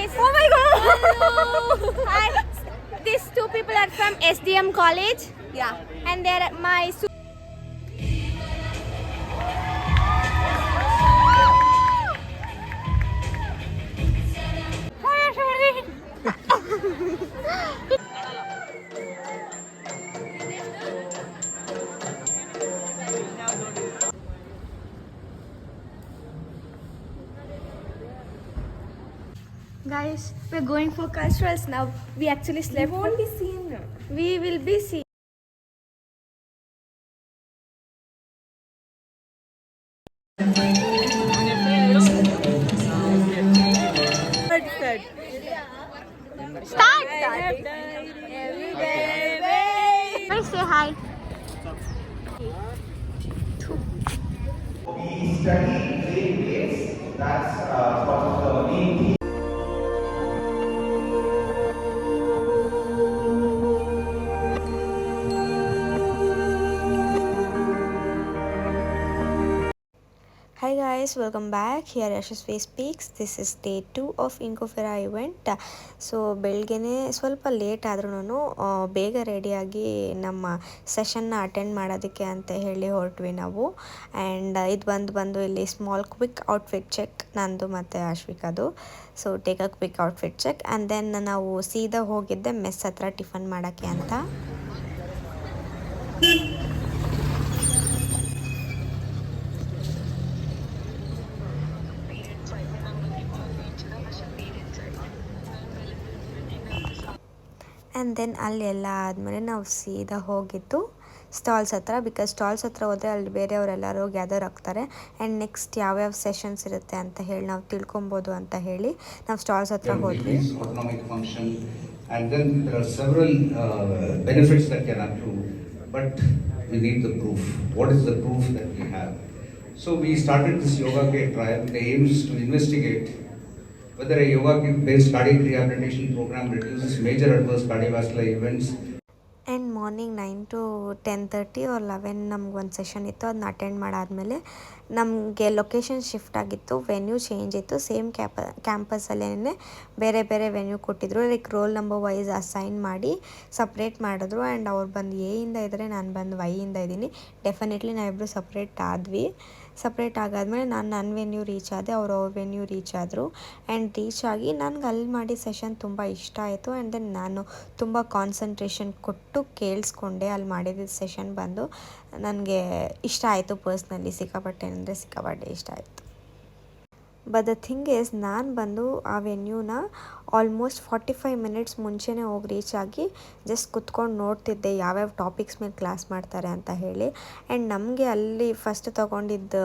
guys. Oh my god. Hello. Hi. These two people are from SDM college. Yeah. And they're my Guys, we're going for culturals now. We actually slept. We won't be seen. We will be seen. Start. Every say hi. We study great ways. That's one of the main things. Hi guys, welcome back. Here Yashasvi Speaks. This is day 2 of Incofera event. So ಬೆಳಗ್ಗೆನೇ ಸ್ವಲ್ಪ late ಆದ್ರೂ ಬೇಗ ರೆಡಿಯಾಗಿ ನಮ್ಮ ಸೆಷನ್ನ attend ಮಾಡೋದಕ್ಕೆ ಅಂತ ಹೇಳಿ ಹೊರಟ್ವಿ ನಾವು. ಆ್ಯಂಡ್ ಇದು ಬಂದು ಇಲ್ಲಿ ಸ್ಮಾಲ್ ಕ್ವಿಕ್ ಔಟ್ಫಿಟ್ ಚೆಕ್ ನಂದು ಮತ್ತು ಅಶ್ವಿಕದು. So take a quick outfit check and then ನಾವು ಸೀದಾ ಹೋಗಿದ್ದೆ ಮೆಸ್ ಹತ್ರ ಟಿಫನ್ ಮಾಡೋಕ್ಕೆ ಅಂತ. ಆ್ಯಂಡ್ ದೆನ್ ಅಲ್ಲಿ ಎಲ್ಲ ಆದಮೇಲೆ ನಾವು ಸೀದಾ ಹೋಗಿದ್ದು ಸ್ಟಾಲ್ಸ್ ಹತ್ರ. ಬಿಕಾಸ್ ಸ್ಟಾಲ್ಸ್ ಹತ್ರ ಹೋದರೆ ಅಲ್ಲಿ ಬೇರೆಯವರೆಲ್ಲರೂ ಗ್ಯಾದರ್ ಆಗ್ತಾರೆ ಆ್ಯಂಡ್ ನೆಕ್ಸ್ಟ್ ಯಾವ್ಯಾವ ಸೆಷನ್ಸ್ ಇರುತ್ತೆ ಅಂತ ಹೇಳಿ ನಾವು ತಿಳ್ಕೊಬೋದು ಅಂತ ಹೇಳಿ ನಾವು ಸ್ಟಾಲ್ಸ್ ಹತ್ರ ಹೋದ್ವಿ. Autonomic function, and then there are several benefits that can accrue, but we need the proof. What is the proof that we have? So we started this Yoga Gate trial. The aim is to investigate whether a yoga-based cardiac rehabilitation program reduces major adverse cardiovascular events. And morning 9 to 10:30 or 11 ನಮ್ಗೊಂದು session ಇತ್ತು. ಅದನ್ನ attend ಮಾಡಾದಮೇಲೆ ನಮಗೆ location shift ಆಗಿತ್ತು, venue change ಇತ್ತು. Same ಕ್ಯಾಂಪಸಲ್ಲೇ ಬೇರೆ ಬೇರೆ ವೆನ್ಯೂ ಕೊಟ್ಟಿದ್ರು. Like roll number wise assign ಮಾಡಿ ಸಪ್ರೇಟ್ ಮಾಡಿದ್ರು. ಆ್ಯಂಡ್ ಅವ್ರು ಬಂದು ಎಯಿಂದ ಇದ್ದರೆ ನಾನು ಬಂದು ವೈಯಿಂದ ಇದ್ದೀನಿ. ಡೆಫಿನೆಟ್ಲಿ ನಾವಿಬ್ಬರು ಸಪ್ರೇಟ್ ಆದ್ವಿ. ಸಪ್ರೇಟ್ ಆಗಾದ್ಮೇಲೆ ನಾನು ನನ್ನ ವೆನ್ಯೂ ರೀಚ್ ಆದೆ, ಅವ್ರ ವೆನ್ಯೂ ರೀಚ್ ಆದರು. ಆ್ಯಂಡ್ ರೀಚ್ ಆಗಿ ನನಗೆ ಅಲ್ಲಿ ಮಾಡಿ ಸೆಷನ್ ತುಂಬ ಇಷ್ಟ ಆಯಿತು. ಆ್ಯಂಡ್ ದೆನ್ ನಾನು ತುಂಬ ಕಾನ್ಸಂಟ್ರೇಷನ್ ಕೊಟ್ಟು ಕೇಳಿಸ್ಕೊಂಡೆ. ಅಲ್ಲಿ ಮಾಡಿದ ಸೆಷನ್ ಬಂದು ನನಗೆ ಇಷ್ಟ ಆಯಿತು. ಪರ್ಸ್ನಲಿ ಸಿಕ್ಕಾಪಟ್ಟೆ ಅಂದರೆ ಸಿಕ್ಕಾಪಟ್ಟೆ ಇಷ್ಟ ಆಯಿತು. ಬಟ್ ದ ಥಿಂಗ್ ಈಸ್, ನಾನು ಬಂದು ಆ ವೆನ್ಯೂನ ಆಲ್ಮೋಸ್ಟ್ 45 ಮಿನಿಟ್ಸ್ ಮುಂಚೆನೇ ಹೋಗಿ ರೀಚ್ ಆಗಿ ಜಸ್ಟ್ ಕುತ್ಕೊಂಡು ನೋಡ್ತಿದ್ದೆ ಯಾವ್ಯಾವ ಟಾಪಿಕ್ಸ್ ಮೇಲೆ ಕ್ಲಾಸ್ ಮಾಡ್ತಾರೆ ಅಂತ ಹೇಳಿ. ಆ್ಯಂಡ್ ನಮಗೆ ಅಲ್ಲಿ ಫಸ್ಟ್ ತೊಗೊಂಡಿದ್ದ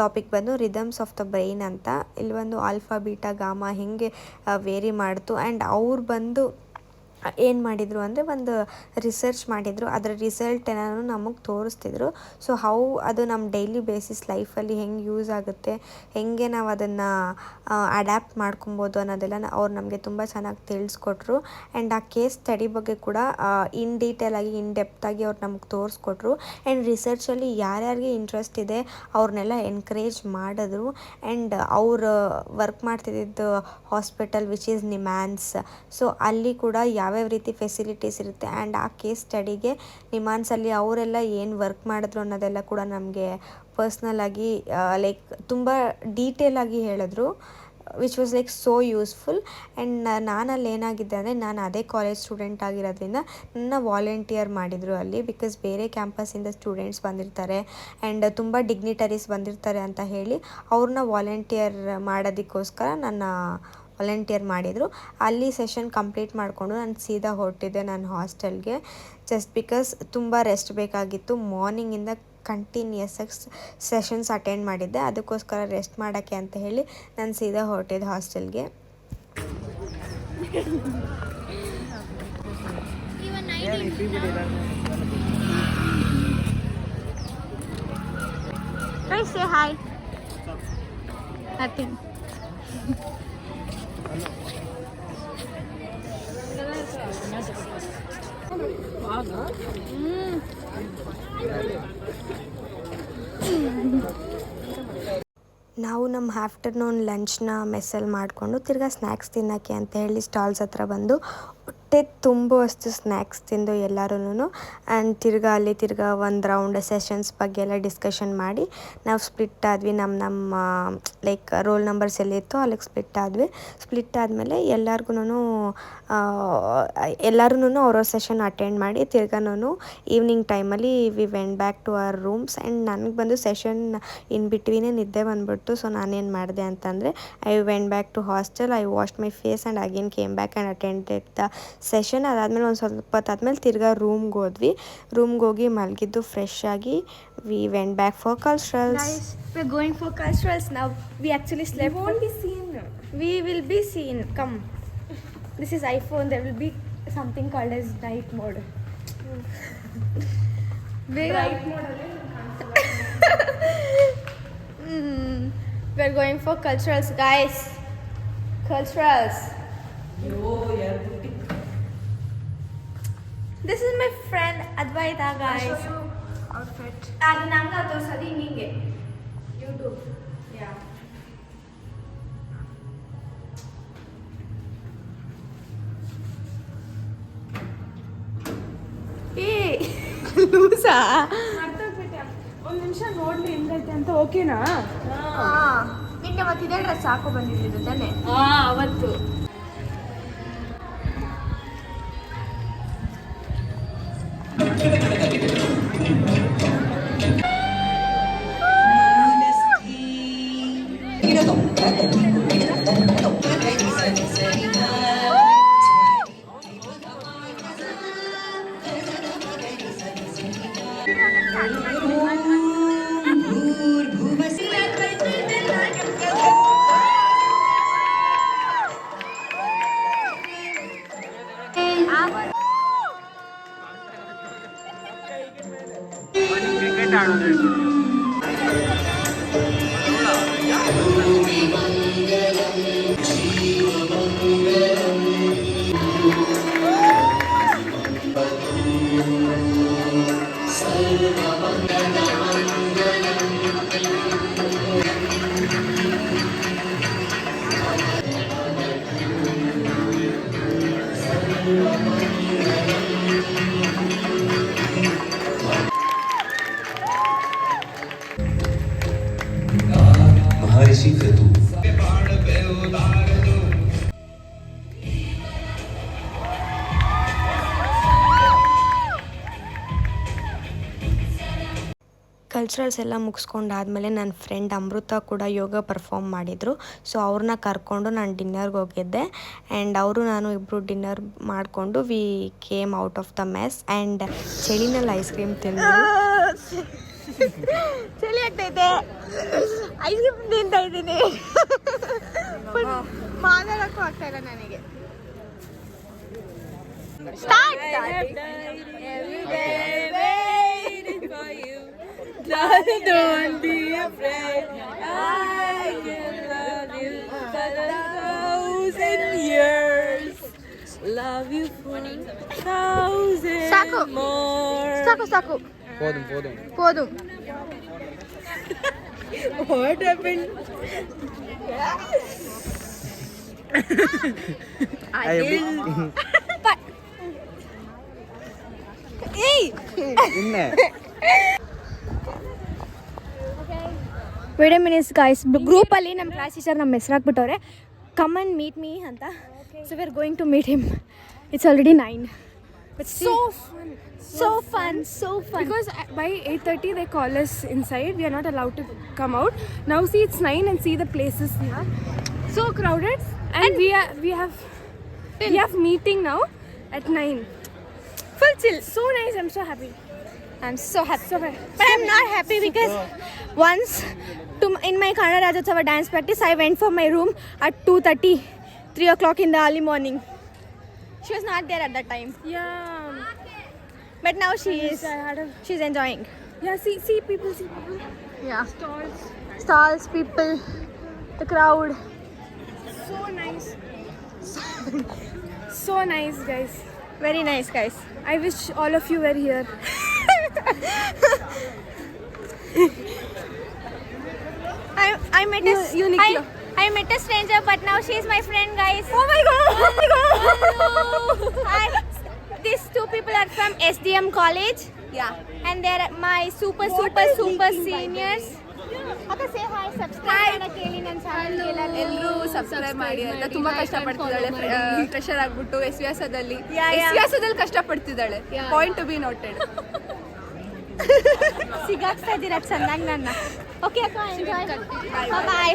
ಟಾಪಿಕ್ ಬಂದು ರಿದಮ್ಸ್ ಆಫ್ ದ ಬ್ರೈನ್ ಅಂತ. ಇಲ್ಲಿ ಒಂದು ಆಲ್ಫಾ ಬೀಟಾ ಗಾಮಾ ಹೇಗೆ ವೇರಿ ಮಾಡ್ತು. ಆ್ಯಂಡ್ ಅವ್ರು ಬಂದು ಏನು ಮಾಡಿದರು ಅಂದರೆ ಒಂದು ರಿಸರ್ಚ್ ಮಾಡಿದರು. ಅದರ ರಿಸಲ್ಟ್ ಏನಾದ್ರು ನಮಗೆ ತೋರಿಸ್ತಿದ್ರು. ಸೊ ಹೌ ಅದು ನಮ್ಮ ಡೈಲಿ ಬೇಸಿಸ್ ಲೈಫಲ್ಲಿ ಹೆಂಗೆ ಯೂಸ್ ಆಗುತ್ತೆ, ಹೇಗೆ ನಾವು ಅದನ್ನು ಅಡ್ಯಾಪ್ಟ್ ಮಾಡ್ಕೊಬೋದು ಅನ್ನೋದೆಲ್ಲ ಅವ್ರು ನಮಗೆ ತುಂಬ ಚೆನ್ನಾಗಿ ತಿಳಿಸ್ಕೊಟ್ರು. ಆ್ಯಂಡ್ ಆ ಕೇಸ್ ಸ್ಟಡಿ ಬಗ್ಗೆ ಕೂಡ ಇನ್ ಡೀಟೇಲಾಗಿ ಇನ್ ಡೆಪ್ತಾಗಿ ಅವ್ರು ನಮ್ಗೆ ತೋರಿಸ್ಕೊಟ್ರು. ಆ್ಯಂಡ್ ರಿಸರ್ಚಲ್ಲಿ ಯಾರ್ಯಾರಿಗೆ ಇಂಟ್ರೆಸ್ಟ್ ಇದೆ ಅವ್ರನ್ನೆಲ್ಲ ಎನ್ಕರೇಜ್ ಮಾಡಿದ್ರು. ಆ್ಯಂಡ್ ಅವರು ವರ್ಕ್ ಮಾಡ್ತಿದ್ದಿದ್ದು hospital which is NIMHANS. So ಅಲ್ಲಿ ಕೂಡ ಯಾವ್ಯಾವ ರೀತಿ ಫೆಸಿಲಿಟೀಸ್ ಇರುತ್ತೆ. ಆ್ಯಂಡ್ ಆ ಕೇಸ್ ಸ್ಟಡಿಗೆ ನಿಮಾನ್ಸಲ್ಲಿ ಅವರೆಲ್ಲ ಏನು ವರ್ಕ್ ಮಾಡಿದ್ರು ಅನ್ನೋದೆಲ್ಲ ಕೂಡ ನಮಗೆ ಪರ್ಸ್ನಲಾಗಿ ಲೈಕ್ ತುಂಬ ಡೀಟೇಲಾಗಿ ಹೇಳಿದ್ರು, which was like so useful. And ನಾನಲ್ಲಿ ಏನಾಗಿದ್ದೆ ಅಂದರೆ, ನಾನು ಅದೇ ಕಾಲೇಜ್ ಸ್ಟೂಡೆಂಟ್ ಆಗಿರೋದ್ರಿಂದ ನನ್ನ ವಾಲಂಟಿಯರ್ ಮಾಡಿದರು ಅಲ್ಲಿ. ಬಿಕಾಸ್ ಬೇರೆ ಕ್ಯಾಂಪಸ್ಸಿಂದ ಸ್ಟೂಡೆಂಟ್ಸ್ ಬಂದಿರ್ತಾರೆ ಆ್ಯಂಡ್ ತುಂಬ ಡಿಗ್ನಿಟರೀಸ್ ಬಂದಿರ್ತಾರೆ ಅಂತ ಹೇಳಿ ಅವ್ರನ್ನ ವಾಲಂಟಿಯರ್ ಮಾಡೋದಕ್ಕೋಸ್ಕರ ನನ್ನ ವಾಲಂಟಿಯರ್ ಮಾಡಿದರು. ಅಲ್ಲಿ ಸೆಷನ್ ಕಂಪ್ಲೀಟ್ ಮಾಡಿಕೊಂಡು ನಾನು ಸೀದಾ ಹೊರಟಿದ್ದೆ ನನ್ನ ಹಾಸ್ಟೆಲ್ಗೆ. ಜಸ್ಟ್ ಬಿಕಾಸ್ ತುಂಬ ರೆಸ್ಟ್ ಬೇಕಾಗಿತ್ತು. ಮಾರ್ನಿಂಗಿಂದ ಕಂಟಿನ್ಯೂಸ್ ಸೆಷನ್ಸ್ ಅಟೆಂಡ್ ಮಾಡಿದ್ದೆ. ಅದಕ್ಕೋಸ್ಕರ ರೆಸ್ಟ್ ಮಾಡೋಕ್ಕೆ ಅಂತ ಹೇಳಿ ನಾನು ಸೀದಾ ಹೊರಟಿದ್ದೆ ಹಾಸ್ಟೆಲ್ಗೆ. say hi. Nothing. ನಾವು ನಮ್ಮ ಆಫ್ಟರ್ನೂನ್ ಲಂಚ್ನ ಮೆಸ್ಸಲ್ಲಿ ಮಾಡಿಕೊಂಡು ತಿರ್ಗಾ ಸ್ನ್ಯಾಕ್ಸ್ ತಿನ್ನೋಕ್ಕೆ ಅಂತ ಹೇಳಿ ಸ್ಟಾಲ್ಸ್ ಹತ್ರ ಬಂದು ಹೊಟ್ಟೆ ತುಂಬುವಷ್ಟು ಸ್ನ್ಯಾಕ್ಸ್ ತಿಂದು ಎಲ್ಲರೂ ಆ್ಯಂಡ್ ತಿರ್ಗಾ ಒಂದು ರೌಂಡ್ ಸೆಷನ್ಸ್ ಬಗ್ಗೆ ಎಲ್ಲ ಡಿಸ್ಕಷನ್ ಮಾಡಿ ನಾವು ಸ್ಪ್ಲಿಟ್ ಆದ್ವಿ. ನಮ್ಮ ಲೈಕ್ ರೋಲ್ ನಂಬರ್ಸ್ ಎಲ್ಲಿತ್ತೋ ಅಲ್ಲಿಗೆ ಸ್ಪ್ಲಿಟ್ ಆದಮೇಲೆ ಎಲ್ಲರೂ ಅವ್ರವ್ರ ಸೆಷನ್ ಅಟೆಂಡ್ ಮಾಡಿ ತಿರ್ಗಾನು ಈವ್ನಿಂಗ್ ಟೈಮಲ್ಲಿ we went back to our rooms. And ನನಗೆ ಬಂದು ಸೆಷನ್ ಇನ್ ಬಿಟ್ವೀನೇ ನಿದ್ದೆ ಬಂದುಬಿಟ್ಟು, ಸೊ ನಾನೇನು ಮಾಡಿದೆ ಅಂತಂದರೆ I went back to hostel, I washed my face and again came back and attended the session. ಅದಾದಮೇಲೆ ಒಂದು ಸ್ವಲ್ಪ ಹೊತ್ತಾದ್ಮೇಲೆ ತಿರ್ಗಾ ರೂಮ್ಗೆ ಹೋಗಿ ಮಲಗಿದ್ದು ಫ್ರೆಶ್ ಆಗಿ we went back for culturals. Guys, we're going for culturals now. We actually slept. We won't be seen. We will be seen. Come. This is iPhone. There will be something called as night mode. Bright mode. We're going for culturals, guys. Culturals. This is my friend Advaita, guys. Outfit. ಅದು ನಂಗೆ ತೋರ್ಸೋದು ನಿಂಗೆ YouTube. Yeah. ಲೂಸಾ? ಮರ್ತೋಗ್ಬಿಟ್ಟೆ. ಒಂದ್ ನಿಮಿಷ ನೋಡ್ಲಿ ಹೆಂಗೈತೆ ಅಂತ. ಓಕೆನಾ? ನಿನ್ನೆ ಮತ್ತೆ ಇದೇ ಡ್ರೆಸ್ ಹಾಕೋ ಬಂದಿದ್ದು ತಾನೆ? ಅವತ್ತು. महर्षि क्रतु ಕಲ್ಚರಲ್ಸ್ ಎಲ್ಲ ಮುಗಿಸ್ಕೊಂಡಾದ್ಮೇಲೆ ನನ್ನ ಫ್ರೆಂಡ್ ಅಮೃತ ಕೂಡ ಯೋಗ ಪರ್ಫಾರ್ಮ್ ಮಾಡಿದರು. ಸೊ ಅವ್ರನ್ನ ಕರ್ಕೊಂಡು ನಾನು ಡಿನ್ನರ್ಗೆ ಹೋಗಿದ್ದೆ ಆ್ಯಂಡ್ ಅವರು ನಾನು ಇಬ್ಬರು ಡಿನ್ನರ್ ಮಾಡಿಕೊಂಡು we came out of the mess and ಚಳಿನಲ್ಲಿ ಐಸ್ ಕ್ರೀಮ್ ತಿಂದು ಚಳಿ ಆಗ್ತೈತೆ. ಐಸ್ ಕ್ರೀಮ್ ತಿಂತಾ ಇದ್ದೀನಿ. ಮಾತಾಡೋಕ್ಕೂ ಆಗ್ತಾ ಇಲ್ಲ ನನಗೆ. Start. Don't be afraid. I can love you for 1,000 years. Love you for 1,000 ಸಾಕು. more. ಸಾಕು పోదు. What happened? Wait a minutes guys, ಗ್ರೂಪಲ್ಲಿ ನಮ್ಮ ಕ್ಲಾಸ್ ಟೀಚರ್ ನಮ್ಮ ಹೆಸರು ಹಾಕ್ಬಿಟ್ಟವ್ರೆ, ಕಮ್ ಅಂಡ್ ಮೀಟ್ ಮೀ ಅಂತ. So we are going to meet him. It's already 9. But So fun. so fun. Because by 8:30 they call us inside. We are not allowed to come out. Now see, it's 9 and see the places here. So crowded. And we have meeting now at 9. Full chill. So nice. I'm so happy. I'm so happy. But I'm not happy because once in my Kannada Rajyotsava dance practice, I went for my room at 2:30, 3 o'clock in the early morning. She was not there at that time. Yeah. But now she is. She's enjoying. Yeah. See people. Yeah. Stalls, people, the crowd. So nice. So nice, guys. Very nice, guys. I wish all of you were here. I met a Uniqlo. I met a stranger, but now she is my friend, guys. Oh my god! Hi. These two people are from SDM College. Yeah. And they're my super seniors. Okay, say hi, subscribe ಮಾಡಕ್ಕೆ ಹೇಳಿ ನನ್ನ ಚಾನೆಲ್ಗೆಲ್ಲ. ಎಲ್ಲರೂ subscribe ಮಾಡಿ ಅಂತ ತುಂಬಾ ಕಷ್ಟಪಡ್ತಿದ್ದಾಳೆ pressure ಆಗ್ಬಿಟ್ಟು ಎಸ್ವ್ಯಾಸದಲ್ಲಿ ಕಷ್ಟಪಡ್ತಿದ್ದಾಳೆ. Point to be noted. ಸಿಗಾಕ್ಸ್ತಾ ಇದ್ದೀರಾ ಚೆನ್ನಾಗಿ ನನ್ನ. ಓಕೆ ಅಕ್ಕ, enjoy. Bye.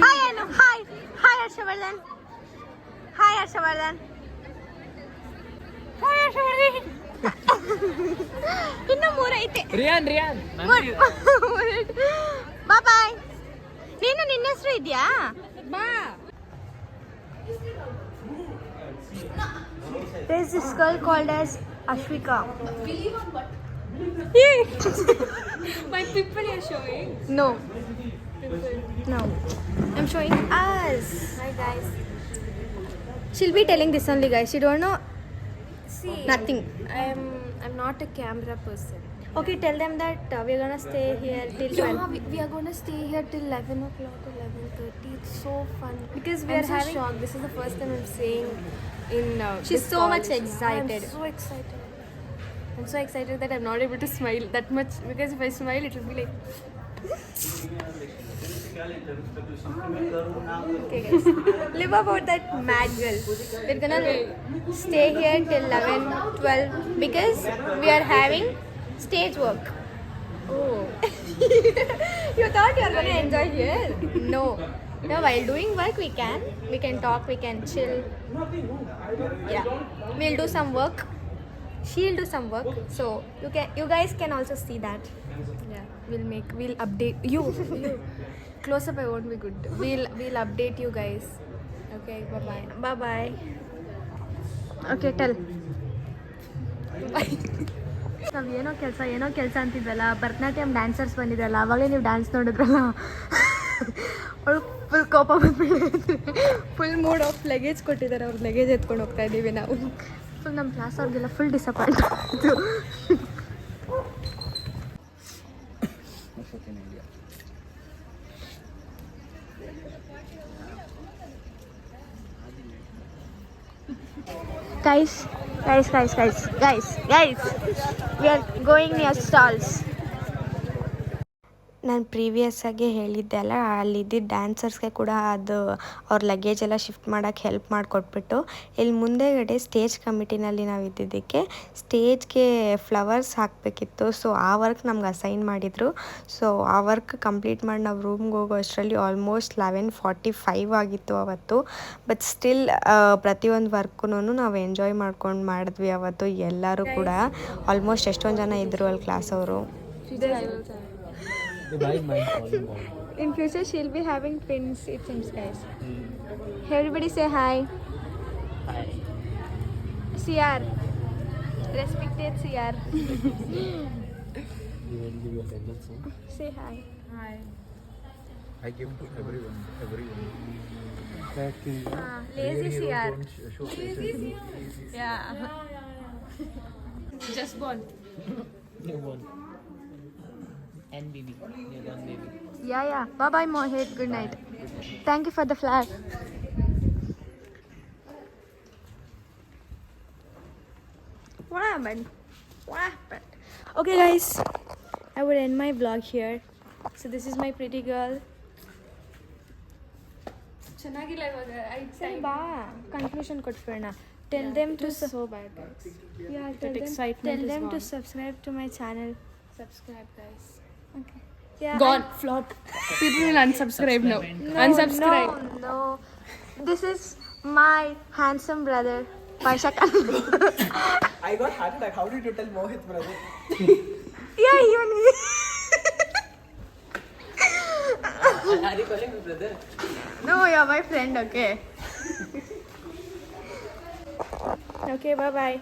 Hi Anu. Hi Harshavardhan. Hi Harshavardhan. ಇನ್ನು 3 ಐತೆ. ರಿಯಾನ್ ಬಾಯ್. ನೀನು ನಿನ್ನ ಹೆಸರು ಇದೆಯಾ? ಬಾ. There's this girl called as Ashwika. My people are showing. No. I'm showing us. Hi guys. She'll be telling this only, guys. You don't know See, nothing. I'm not a camera person. Okay, tell them that we're gonna stay here till 12. Yeah, we are going to stay here till 11 o'clock, 11:30. It's so fun. Because we I'm are so having- shocked. This is the first time I'm staying in She's this so much college. excited. I'm so excited. I'm so excited that I'm not able to smile that much, because if I smile, it will be like... Okay, guys. Live about that mad girl. We're gonna stay here till 11, 12 because we are having stage work. Oh. You thought you were gonna enjoy here? No. No, while doing work we can talk, we can chill. Yeah. We'll do some work. She'll do some work. So you guys can also see that. Yeah, we'll update you. Close up, I won't be good. We'll update you guys. Okay, bye-bye. Bye. Okay, tell. ನಾವು ಏನೋ ಕೆಲಸ ಅಂತಿದ್ರಲ್ಲ, Bharatanatyam dancers ಬಂದಿದ್ರಲ್ಲ, ಅವಾಗಲೇ ನೀವು dance ನೋಡಿದ್ರಲ್ಲ, ಅವಳು full ಕೋಪ ಬಂದ್ಬಿಟ್ಟು full mood of luggage ಕೊಟ್ಟಿದ್ದಾರೆ. ಅವ್ರ ಲಗೇಜ್ ಎತ್ಕೊಂಡು ಹೋಗ್ತಾ ಇದ್ದೀವಿ ನಾವು. ಫುಲ್ ನಮ್ಮ ಕ್ಲಾಸ್ ಅವ್ರಿಗೆಲ್ಲ ಫುಲ್ ಡಿಸಪಾಯಿಂಟ್ ಆಯಿತು. Guys, we are going near stalls. ನಾನು ಪ್ರೀವಿಯಸ್ಸಾಗಿ ಹೇಳಿದ್ದೆ ಅಲ್ಲ, ಅಲ್ಲಿದ್ದಿದ್ದ ಡ್ಯಾನ್ಸರ್ಸ್ಗೆ ಕೂಡ ಅದು ಅವ್ರ ಲಗೇಜ್ ಎಲ್ಲ ಶಿಫ್ಟ್ ಮಾಡೋಕ್ಕೆ ಹೆಲ್ಪ್ ಮಾಡಿಕೊಟ್ಬಿಟ್ಟು, ಇಲ್ಲಿ ಮುಂದೆಗಡೆ ಸ್ಟೇಜ್ ಕಮಿಟಿನಲ್ಲಿ ನಾವು ಇದ್ದಿದ್ದಕ್ಕೆ ಸ್ಟೇಜ್ಗೆ ಫ್ಲವರ್ಸ್ ಹಾಕಬೇಕಿತ್ತು. ಸೊ ಆ ವರ್ಕ್ ನಮ್ಗೆ ಅಸೈನ್ ಮಾಡಿದರು. ಸೊ ಆ ವರ್ಕ್ ಕಂಪ್ಲೀಟ್ ಮಾಡಿ ನಾವು ರೂಮ್ಗೆ ಹೋಗೋ ಅಷ್ಟರಲ್ಲಿ ಆಲ್ಮೋಸ್ಟ್ 11:45 ಆಗಿತ್ತು ಅವತ್ತು. ಬಟ್ ಸ್ಟಿಲ್ ಪ್ರತಿಯೊಂದು ವರ್ಕೂ ನಾವು ಎಂಜಾಯ್ ಮಾಡ್ಕೊಂಡು ಮಾಡಿದ್ವಿ ಅವತ್ತು. ಎಲ್ಲರೂ ಕೂಡ ಆಲ್ಮೋಸ್ಟ್ ಎಷ್ಟೊಂದು ಜನ ಇದ್ದರು ಅಲ್ಲಿ ಕ್ಲಾಸ್ ಅವರು. In future she'll be having twins, it seems, guys. Everybody say hi. Hi. CR. Respected CR. You will give your attendance, huh? Say hi. Hi. I give to everyone. Lazy CR. Yeah. Just born. Newborn. And baby. Newborn baby. Yeah. Bye Mohit. Good night. Thank you for the flag. What happened? Okay, guys. I would end my vlog here. So this is my pretty girl. ಚೆನ್ನಾಗಿಲ್ಲ ಇವಾಗ. Say bye. Conclusion ಕೊಟ್ಬಿಡೋಣ. Tell them to so bad, guys. yeah. That excitement Tell is them to gone. subscribe to my channel. Subscribe, guys. Okay. Yeah. Gone. Flop. People will unsubscribe now. Unsubscribe. No. This is my handsome brother, Varshak. I got heart attack. How did you tell Mohit, brother? Yeah, even me. Are you calling me brother? No, you're my friend, okay? Okay, bye-bye.